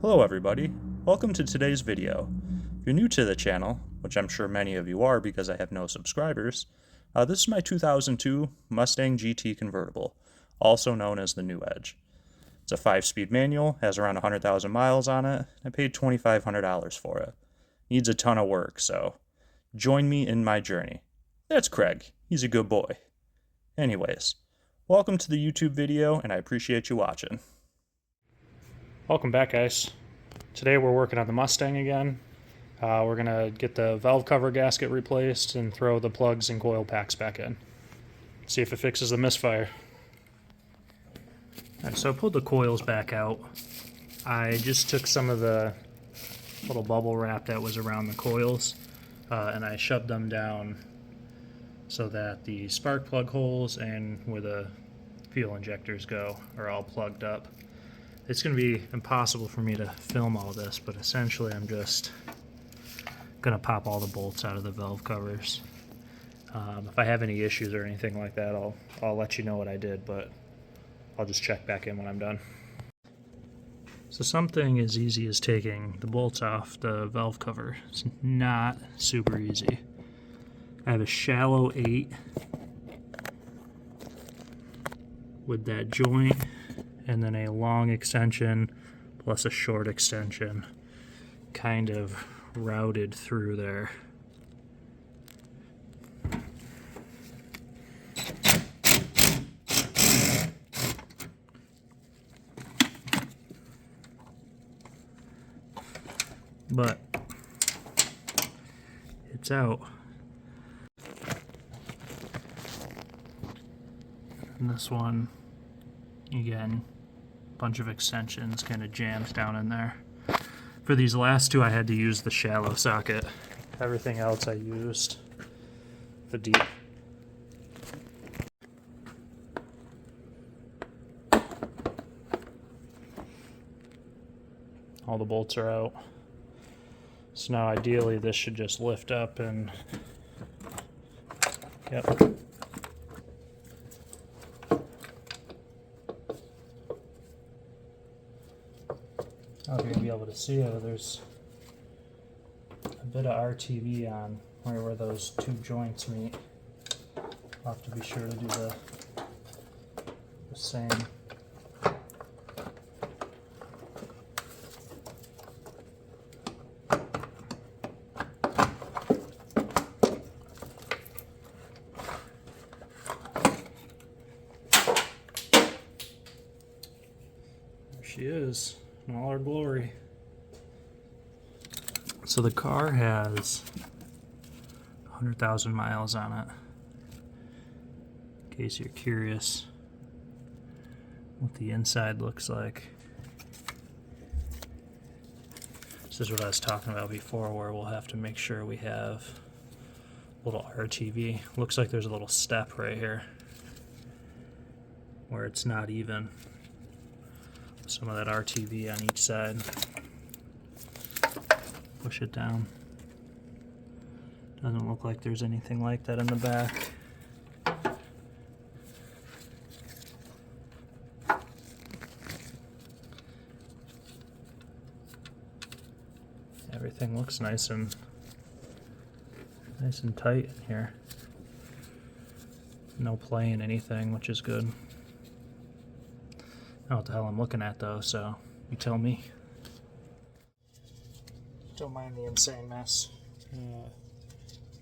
Hello everybody, welcome to today's video. If you're new to the channel, which I'm sure many of you are because I have no subscribers, this is my 2002 Mustang GT convertible, also known as the New Edge. It's a 5-speed manual, has around 100,000 miles on it. I paid $2,500 for it. Needs a ton of work, so join me in my journey. That's Craig, he's a good boy. Anyways, welcome to the YouTube video and I appreciate you watching. Welcome back, guys. Today we're working on the Mustang again. We're going to get the valve cover gasket replaced and throw the plugs and coil packs back in. See if it fixes the misfire. Alright, so I pulled the coils back out. I just took some of the little bubble wrap that was around the coils and I shoved them down so that the spark plug holes and where the fuel injectors go are all plugged up. It's going to be impossible for me to film all this, but essentially I'm just going to pop all the bolts out of the valve covers. If I have any issues or anything like that, I'll let you know what I did, but I'll just check back in when I'm done. So something as easy as taking the bolts off the valve cover is not super easy. I have a shallow 8 with that joint, and then a long extension plus a short extension kind of routed through there. But it's out. And this one, again, bunch of extensions kind of jammed down in there. For these last two I had to use the shallow socket. Everything else I used the deep. All the bolts are out. So now ideally this should just lift up and yep. I don't know if you're going to be able to see it, there's a bit of RTV on where those two joints meet. I'll have to be sure to do the same. There she is. In all her glory. So the car has 100,000 miles on it. In case you're curious what the inside looks like. This is what I was talking about before, where we'll have to make sure we have a little RTV. Looks like there's a little step right here where it's not even. Some of that RTV on each side. Push it down. Doesn't look like there's anything like that in the back. Everything looks nice and tight in here. No play in anything, which is good. I don't know what the hell I'm looking at though, so you tell me. Don't mind the insane mess. I'm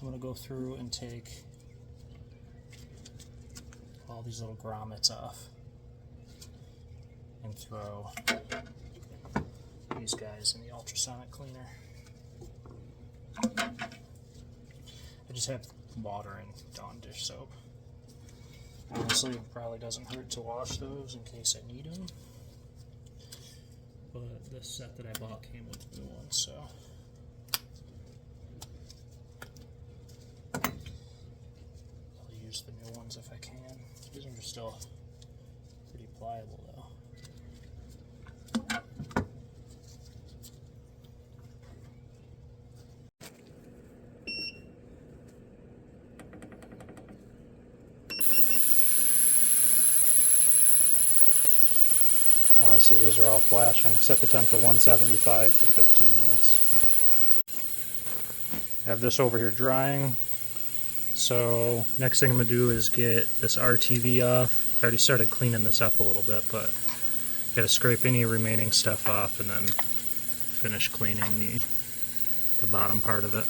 going to go through and take all these little grommets off and throw these guys in the ultrasonic cleaner. I just have water and Dawn dish soap. Honestly, it probably doesn't hurt to wash those in case I need them. But the set that I bought came with new ones, so. I'll use the new ones if I can. These ones are still pretty pliable though. I see these are all flashing. Set the temp to 175 for 15 minutes. Have this over here drying. So next thing I'm going to do is get this RTV off. I already started cleaning this up a little bit, but got to scrape any remaining stuff off and then finish cleaning the bottom part of it.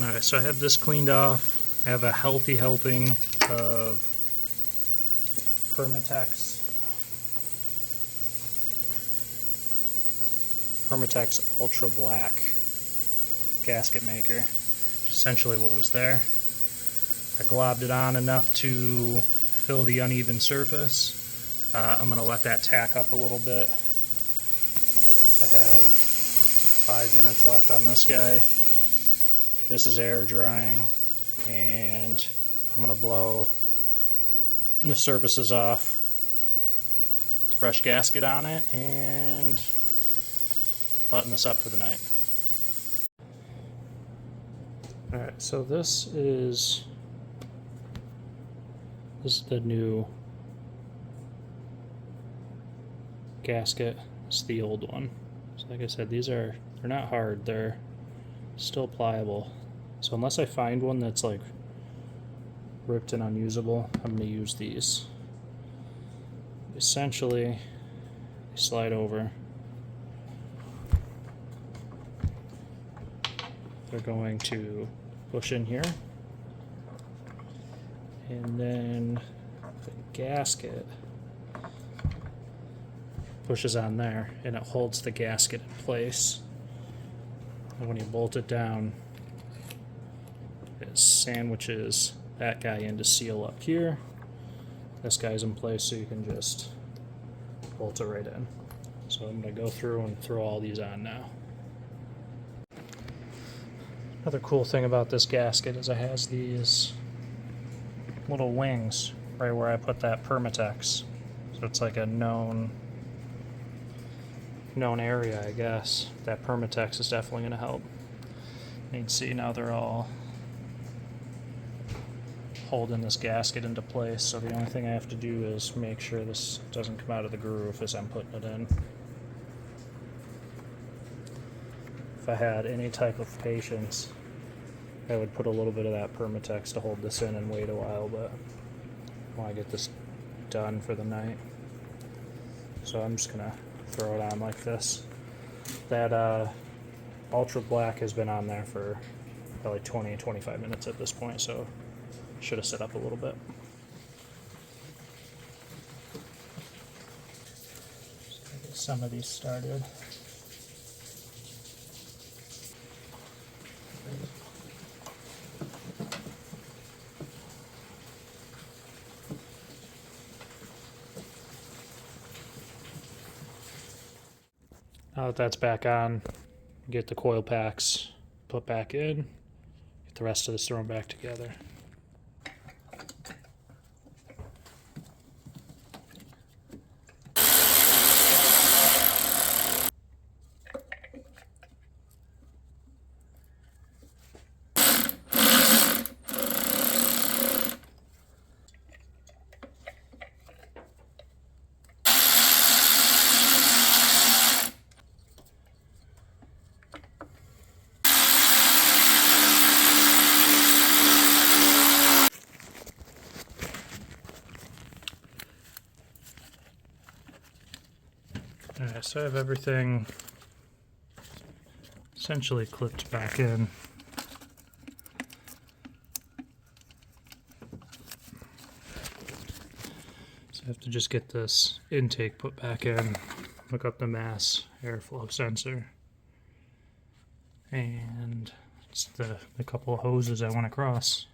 Alright, so I have this cleaned off. I have a healthy helping of Permatex Ultra Black gasket maker. Essentially what was there. I globbed it on enough to fill the uneven surface. I'm going to let that tack up a little bit. I have 5 minutes left on this guy. This is air drying, and I'm going to blow the surfaces off, put the fresh gasket on it, and button this up for the night. Alright, so this is the new gasket. It's the old one. So like I said, they're not hard, they're still pliable. So unless I find one that's like ripped and unusable, I'm going to use these. Essentially, they slide over. They're going to push in here, and then the gasket pushes on there, and it holds the gasket in place. And when you bolt it down, it sandwiches that guy in to seal up here. This guy's in place, so you can just bolt it right in. So I'm going to go through and throw all these on now. Another cool thing about this gasket is it has these little wings right where I put that Permatex. So it's like a known area, I guess. That Permatex is definitely going to help. You can see now they're all holding this gasket into place, so the only thing I have to do is make sure this doesn't come out of the groove as I'm putting it in. If I had any type of patience, I would put a little bit of that Permatex to hold this in and wait a while, but I want to get this done for the night. So I'm just going to throw it on like this. That Ultra Black has been on there for probably 20-25 minutes at this point, so should have set up a little bit. So get some of these started. Now that that's back on, get the coil packs put back in, get the rest of this thrown back together. Alright, so I have everything essentially clipped back in. So I have to just get this intake put back in, hook up the mass airflow sensor, and it's the couple of hoses I want to cross.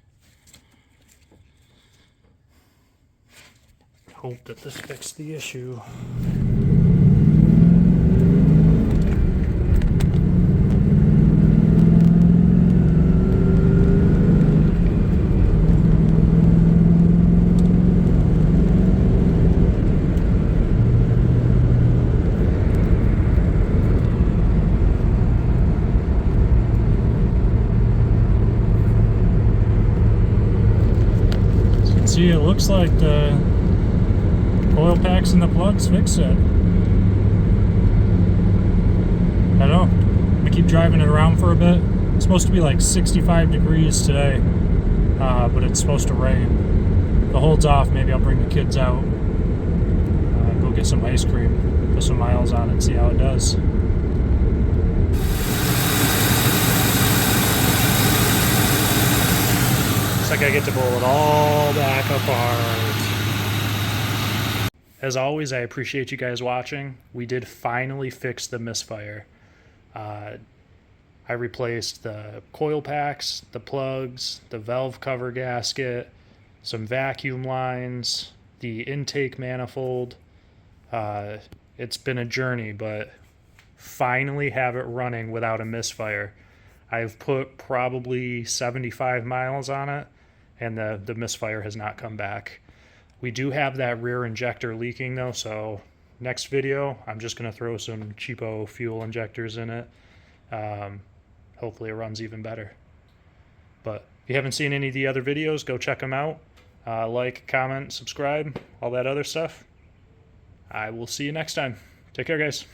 Hope that this fixed the issue. See, it looks like the coil packs and the plugs fix it. I don't know. I'm gonna keep driving it around for a bit. It's supposed to be like 65 degrees today, but it's supposed to rain. If it holds off, maybe I'll bring the kids out, go get some ice cream, put some miles on it, and see how it does. Looks like I get to pull it all back apart. As always, I appreciate you guys watching. We did finally fix the misfire. I replaced the coil packs, the plugs, the valve cover gasket, some vacuum lines, the intake manifold. It's been a journey, but finally have it running without a misfire. I've put probably 75 miles on it, and the misfire has not come back. We do have that rear injector leaking though, so next video I'm just going to throw some cheapo fuel injectors in it. Hopefully it runs even better. But if you haven't seen any of the other videos, go check them out. Like, comment, subscribe, all that other stuff. I will see you next time. Take care, guys.